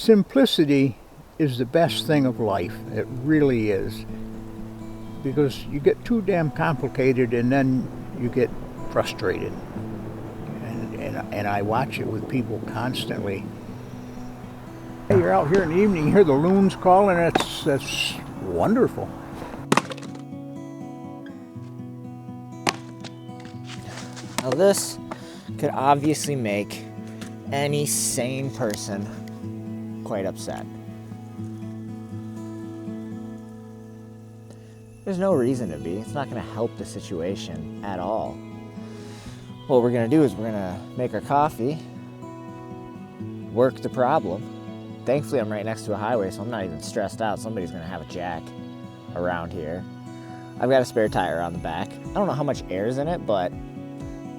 Simplicity is the best thing of life. It really is. Because you get too damn complicated and then you get frustrated. And I watch it with people constantly. Hey, you're out here in the evening, you hear the loons calling, that's wonderful. Now this could obviously make any sane person quite upset. There's no reason to be. It's not going to help the situation at all. What we're going to do is we're going to make our coffee, work the problem. Thankfully, I'm right next to a highway, so I'm not even stressed out. Somebody's going to have a jack around here. I've got a spare tire on the back. I don't know how much air is in it, but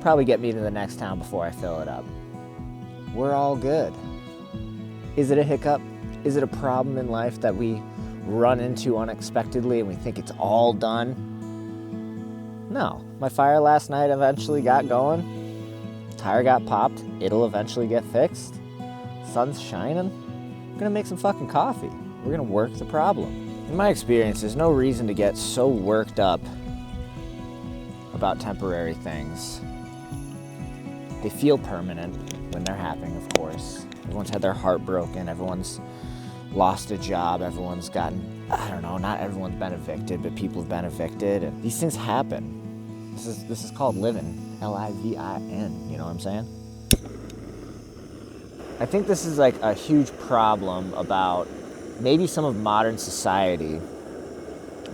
probably get me to the next town before I fill it up. We're all good. Is it a hiccup? Is it a problem in life that we run into unexpectedly and we think it's all done? No. My fire last night eventually got going. Tire got popped. It'll eventually get fixed. Sun's shining. We're gonna make some fucking coffee. We're gonna work the problem. In my experience, there's no reason to get so worked up about temporary things. They feel permanent when they're happening, of course. Everyone's had their heart broken, everyone's lost a job, everyone's gotten, I don't know, not everyone's been evicted, but people have been evicted, and these things happen. This is called living, L-I-V-I-N, you know what I'm saying? I think this is like a huge problem about maybe some of modern society.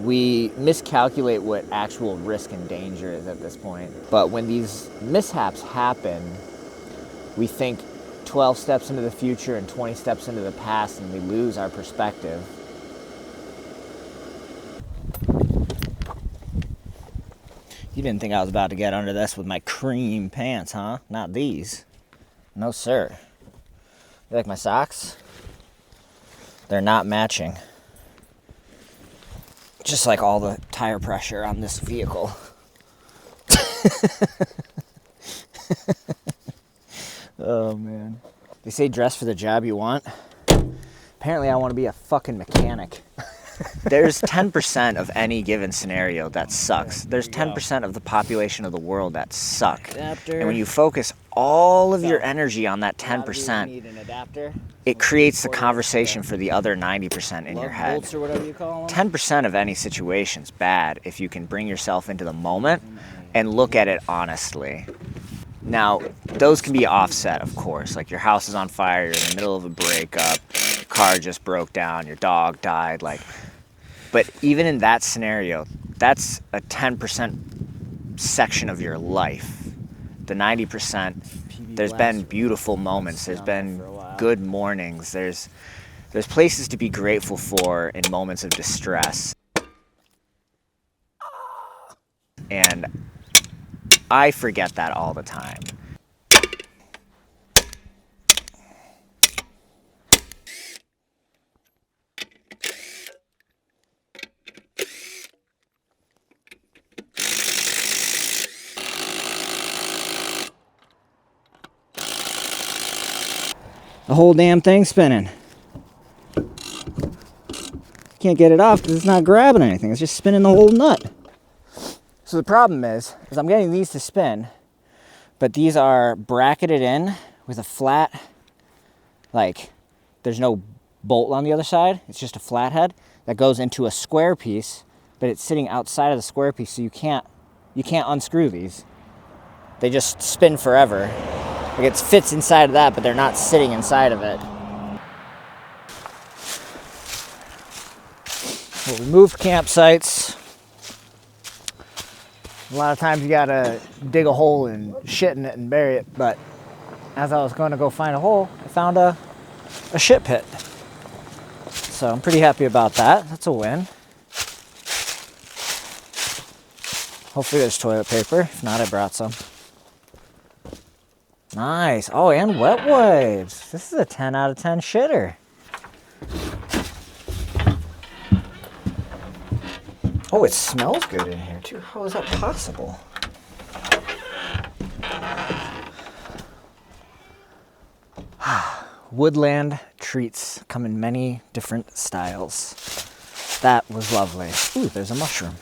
We miscalculate what actual risk and danger is at this point. But when these mishaps happen, we think 12 steps into the future and 20 steps into the past, and we lose our perspective. You didn't think I was about to get under this with my cream pants, huh? Not these. No, sir. You like my socks? They're not matching. Just like all the tire pressure on this vehicle. Oh, man. They say dress for the job you want. Apparently I want to be a fucking mechanic. There's 10% of any given scenario that sucks. There's 10% of the population of the world that suck. And when you focus all of your energy on that 10%, it creates the conversation for the other 90% in your head. 10% of any situation's bad if you can bring yourself into the moment and look at it honestly. Now, those can be offset, of course. Like your house is on fire, you're in the middle of a breakup, your car just broke down, your dog died, but even in that scenario, that's a 10% section of your life. The 90%, there's been beautiful moments, there's been good mornings, there's places to be grateful for in moments of distress. And I forget that all the time. The whole damn thing's spinning. Can't get it off because it's not grabbing anything. It's just spinning the whole nut. So the problem is I'm getting these to spin, but these are bracketed in with a flat, like there's no bolt on the other side. It's just a flat head that goes into a square piece, but it's sitting outside of the square piece, so you can't unscrew these. They just spin forever. Like it fits inside of that, but they're not sitting inside of it. Well, we moved campsites. A lot of times you gotta dig a hole and shit in it and bury it, but as I was going to go find a hole, I found a shit pit. So I'm pretty happy about that. That's a win. Hopefully there's toilet paper. If not, I brought some. Nice. Oh, and wet wipes. This is a 10 out of 10 shitter. Oh, it smells good in here too. How is that possible? Woodland treats come in many different styles. That was lovely. Ooh, there's a mushroom.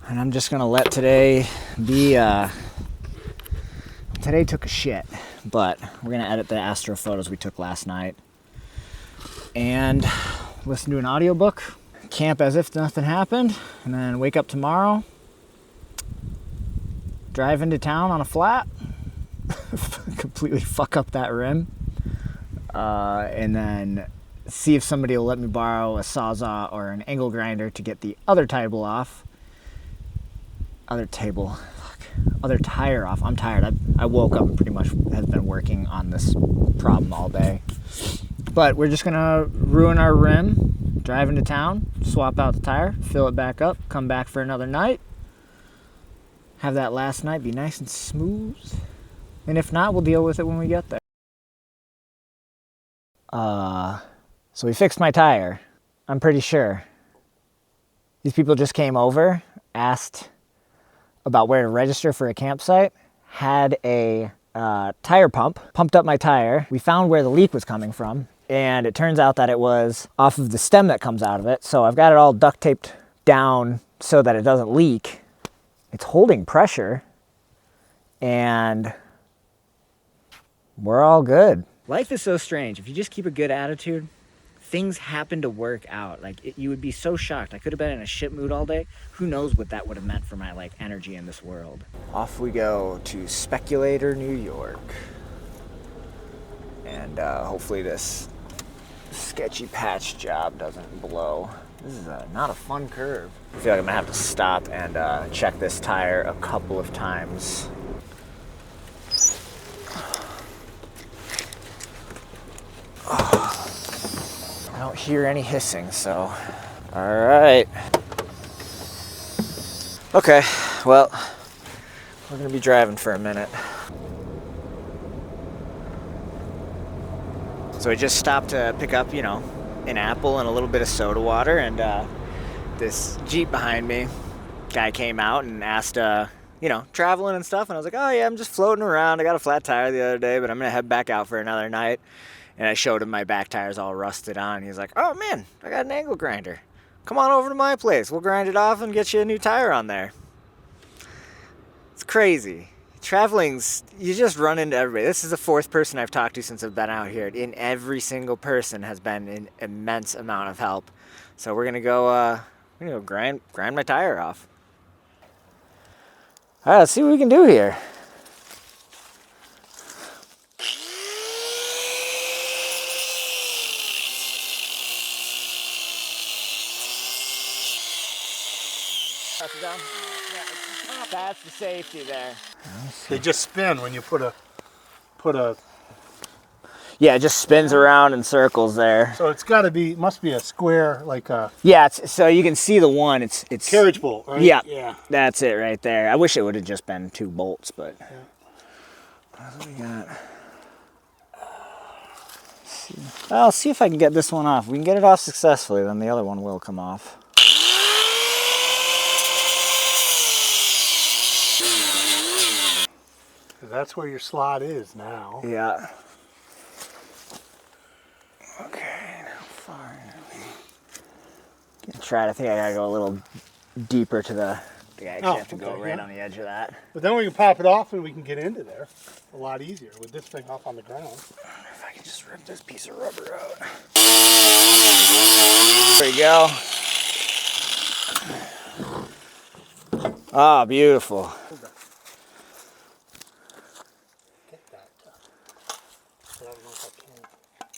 And I'm just gonna let today be, today took a shit, but we're gonna edit the astro photos we took last night and listen to an audiobook, camp as if nothing happened, and then wake up tomorrow, drive into town on a flat, completely fuck up that rim, and then see if somebody will let me borrow a Sawzall or an angle grinder to get the other tire off. Other tire off. I'm tired. I woke up and pretty much have been working on this problem all day. But we're just gonna ruin our rim, drive into town, swap out the tire, fill it back up, come back for another night, have that last night be nice and smooth. And if not, we'll deal with it when we get there. So we fixed my tire, I'm pretty sure. These people just came over, asked about where to register for a campsite, had a tire pump, pumped up my tire. We found where the leak was coming from, and it turns out that it was off of the stem that comes out of it. So I've got it all duct taped down so that it doesn't leak. It's holding pressure, and we're all good. Life is so strange. If you just keep a good attitude, things happen to work out. You would be so shocked. I could have been in a shit mood all day. Who knows what that would have meant for my energy in this world. Off we go to Speculator, New York. And hopefully this sketchy patch job doesn't blow. This is not a fun curve. I feel like I'm gonna have to stop and check this tire a couple of times. I don't hear any hissing, so. All right. Okay, well, we're gonna be driving for a minute. So we just stopped to pick up, an apple and a little bit of soda water, and this Jeep behind me, guy came out and asked, traveling and stuff, and I was like, oh yeah, I'm just floating around. I got a flat tire the other day, but I'm gonna head back out for another night. And I showed him my back tires all rusted on. He's like, oh man, I got an angle grinder. Come on over to my place. We'll grind it off and get you a new tire on there. It's crazy. Traveling's, you just run into everybody. This is the fourth person I've talked to since I've been out here. And every single person has been an immense amount of help. So we're gonna go grind my tire off. All right, let's see what we can do here. That's the safety there. They just spin when you put a. Yeah, it just spins around in circles there. So it's got to be, must be a square, like a. Yeah, so you can see the one. It's carriage bolt, right? Yeah, that's it right there. I wish it would have just been 2 bolts, but. Yeah. What do we got? I'll see if I can get this one off. If we can get it off successfully, then the other one will come off. That's where your slot is now. Yeah. Okay, how far? I think I gotta go a little deeper to the. I think I actually have to go right on the edge of that. But then we can pop it off and we can get into there a lot easier with this thing off on the ground. If I can just rip this piece of rubber out. There you go. Ah, beautiful.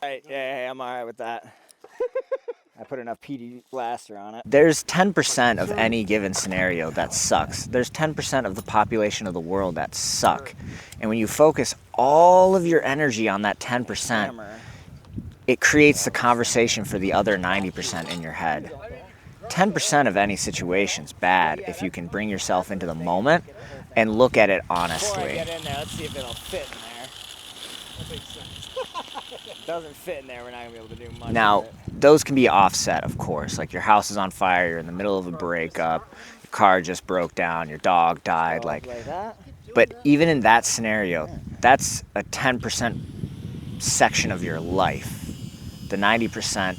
Right, yeah, I'm all right with that. I put enough PD blaster on it. There's 10% of any given scenario that sucks. There's 10% of the population of the world that suck. And when you focus all of your energy on that 10%, it creates the conversation for the other 90% in your head. 10% of any situation's bad if you can bring yourself into the moment and look at it honestly. Before I get in there, let's see if it'll fit in there. That makes sense. If it doesn't fit in there, we're not gonna be able to do much. Now, those can be offset, of course. Like your house is on fire, you're in the middle of a breakup, your car just broke down, your dog died, like that. But even in that scenario, that's a 10% section of your life the 90%,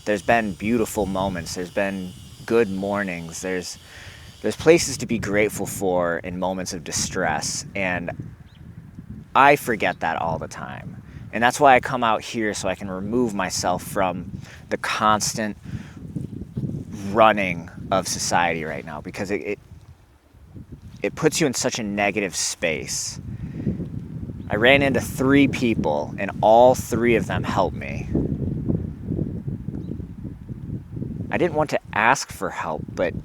there's been beautiful moments. There's been good mornings. There's places to be grateful for in moments of distress. And I forget that all the time. And that's why I come out here, so I can remove myself from the constant running of society right now, because it puts you in such a negative space. I ran into 3 people, and all 3 of them helped me. I didn't want to ask for help, but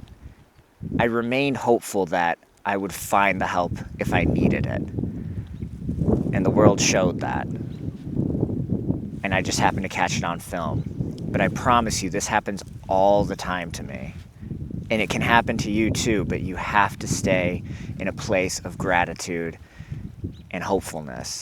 I remained hopeful that I would find the help if I needed it. And the world showed that. And I just happened to catch it on film. But I promise you, this happens all the time to me. And it can happen to you too, but you have to stay in a place of gratitude and hopefulness.